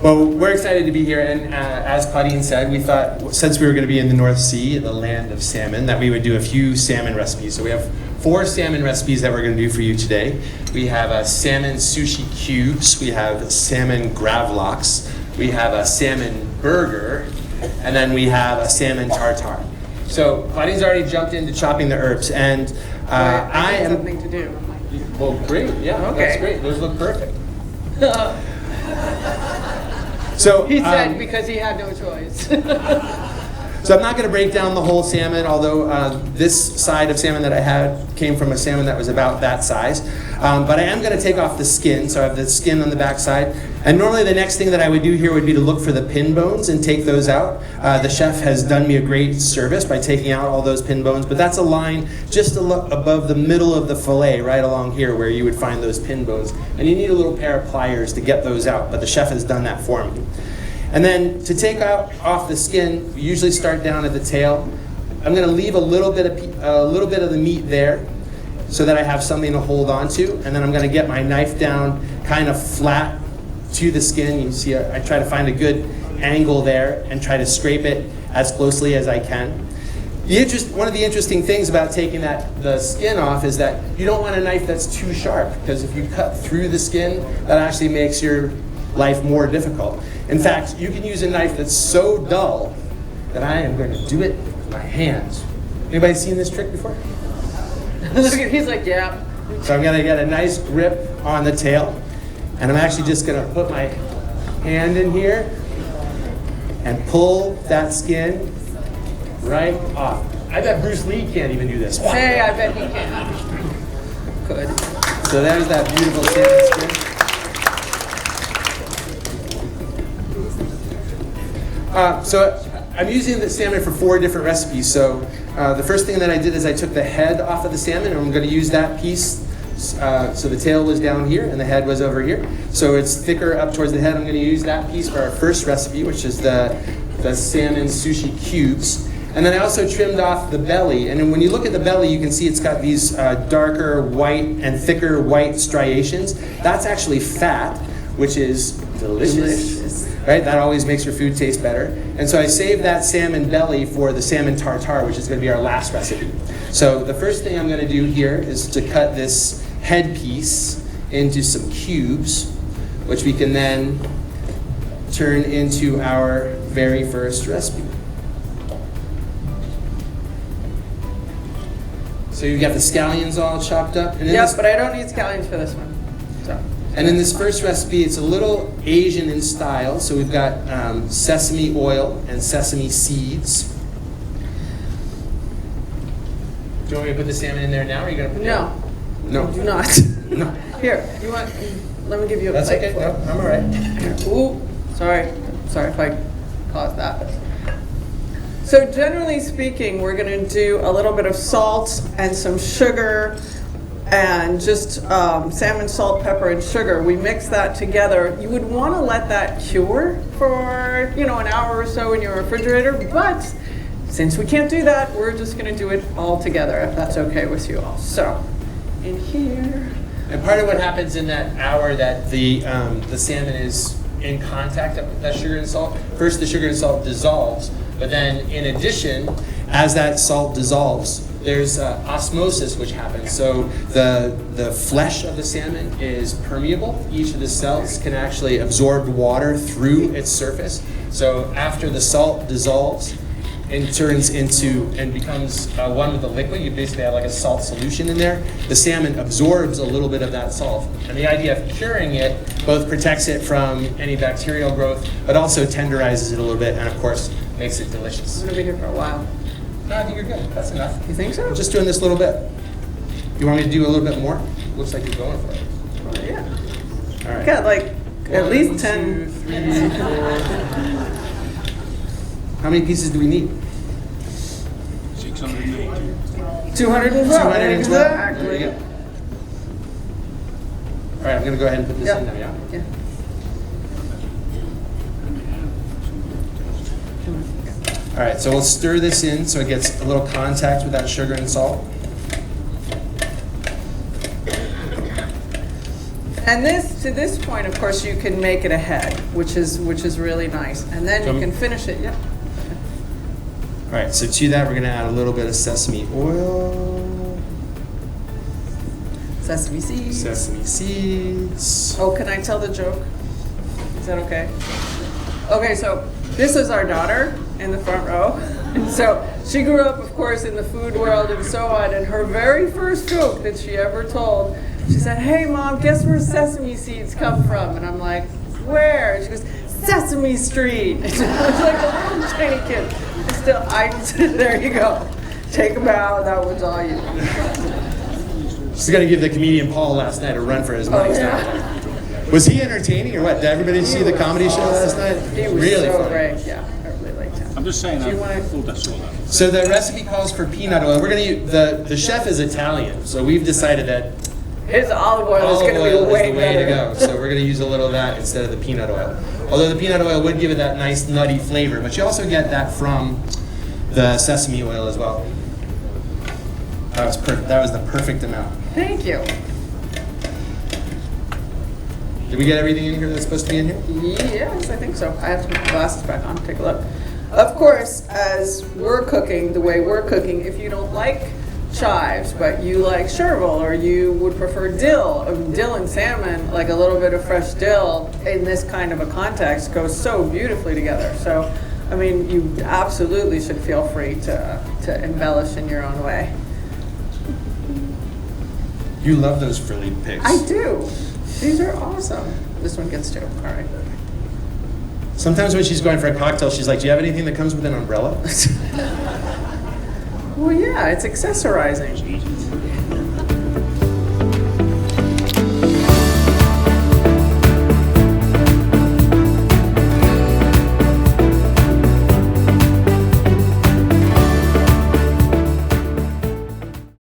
Well, we're excited to be here, and as Claudine said, we thought since we were going to be in the North Sea, the land of salmon, that we would do a few salmon recipes. So we have 4 salmon recipes that we're going to do for you today. We have a salmon sushi cubes, we have salmon gravlax, we have a salmon burger, and then we have a salmon tartare. So Claudine's already jumped into chopping the herbs, and I am something to do. Well, great, yeah, Okay. That's great. Those look perfect. So He said because he had no choice. So I'm not going to break down the whole salmon, although this side of salmon that I had came from a salmon that was about that size. But I am going to take off the skin, so I have the skin on the back side. And normally the next thing that I would do here would be to look for the pin bones and take those out. The chef has done me a great service by taking out all those pin bones, but that's a line just above the middle of the fillet, right along here where you would find those pin bones. And you need a little pair of pliers to get those out, but the chef has done that for me. And then to take off the skin, we usually start down at the tail. I'm going to leave a little bit of the meat there so that I have something to hold on to. And then I'm going to get my knife down kind of flat to the skin. You can see I try to find a good angle there and try to scrape it as closely as I can. One of the interesting things about taking the skin off is that you don't want a knife that's too sharp, because if you cut through the skin, that actually makes your life more difficult. In fact, you can use a knife that's so dull that I am going to do it with my hands. Anybody seen this trick before? He's like, yeah. So I'm going to get a nice grip on the tail, and I'm actually just going to put my hand in here and pull that skin right off. I bet Bruce Lee can't even do this. Hey, I bet he can. Good. So there's that beautiful salmon skin. So I'm using the salmon for 4 different recipes. So the first thing that I did is I took the head off of the salmon, and I'm going to use that piece. So the tail was down here and the head was over here. So it's thicker up towards the head. I'm going to use that piece for our first recipe, which is the salmon sushi cubes. And then I also trimmed off the belly. And then when you look at the belly, you can see it's got these darker white and thicker white striations. That's actually fat, which is delicious. Right? That always makes your food taste better. And so I saved that salmon belly for the salmon tartare, which is going to be our last recipe. So the first thing I'm going to do here is to cut this head piece into some cubes, which we can then turn into our very first recipe. So you've got the scallions all chopped up. And Yes, but I don't need scallions for this one. So. And in this first recipe, it's a little Asian in style. So we've got sesame oil and sesame seeds. Do you want me to put the salmon in there now, or are you going to put it in? No. Do not. No. Here, you want? Let me give you a That's plate. okay. No, I'm all right. Ooh, sorry. Sorry if I caused that. So generally speaking, we're going to do a little bit of salt and some sugar and just salmon, salt, pepper, and sugar. We mix that together. You would want to let that cure for an hour or so in your refrigerator, but since we can't do that, we're just going to do it all together, if that's okay with you all. So, in here. And part of what happens in that hour that the salmon is in contact with that sugar and salt, first the sugar and salt dissolves, but then in addition, as that salt dissolves, there's osmosis which happens. So the flesh of the salmon is permeable. Each of the cells can actually absorb water through its surface. So after the salt dissolves, and turns into and becomes one with the liquid, you basically have like a salt solution in there. The salmon absorbs a little bit of that salt. And the idea of curing it both protects it from any bacterial growth, but also tenderizes it a little bit, and of course, makes it delicious. I'm going to be here for a while. No, I think you're good. That's enough. You think so? I'm just doing this little bit. You want me to do a little bit more? Looks like you're going for it. Well, yeah. All right. Got like at least 10. 2, 3, 4. How many pieces do we need? 682. 212. 212. Exactly. There you go. All right, I'm going to go ahead and put this in now, yeah? Yeah. All right, so we'll stir this in so it gets a little contact with that sugar and salt. And to this point, of course, you can make it a head, which is really nice. And then you can finish it. Yeah. All right, so to that, we're going to add a little bit of sesame oil. Sesame seeds. Sesame seeds. Oh, can I tell the joke? Is that okay? Okay, so this is our daughter in the front row. And so she grew up, of course, in the food world and so on. And her very first joke that she ever told, she said, "Hey, Mom, guess where sesame seeds come from?" And I'm like, "Where?" And she goes, "Sesame Street." And she was like a little tiny kid. Still, there you go. Take a bow. That was all you. She's going to give the comedian Paul last night a run for his money. Was he entertaining or what? Did everybody see the comedy show last night? He was really so funny. great. Yeah, I really liked him. I'm just saying. Do you want So the recipe calls for peanut oil. We're going to use, the chef is Italian, so we've decided that his olive oil is going to be is way the way better. to go. So we're going to use a little of that instead of the peanut oil. Although the peanut oil would give it that nice nutty flavor, but you also get that from the sesame oil as well. That was perfect. That was the perfect amount. Thank you. Did we get everything in here that's supposed to be in here? Yes, I think so. I have to put my glasses back on. Take a look. Of course, as we're cooking, the way we're cooking, if you don't like chives, but you like chervil, or you would prefer dill and salmon, like a little bit of fresh dill in this kind of a context goes so beautifully together. So, I mean, you absolutely should feel free to embellish in your own way. You love those frilly pigs. I do. These are awesome. This one gets two. All right. Sometimes when she's going for a cocktail, she's like, "Do you have anything that comes with an umbrella?" Well, yeah, it's accessorizing.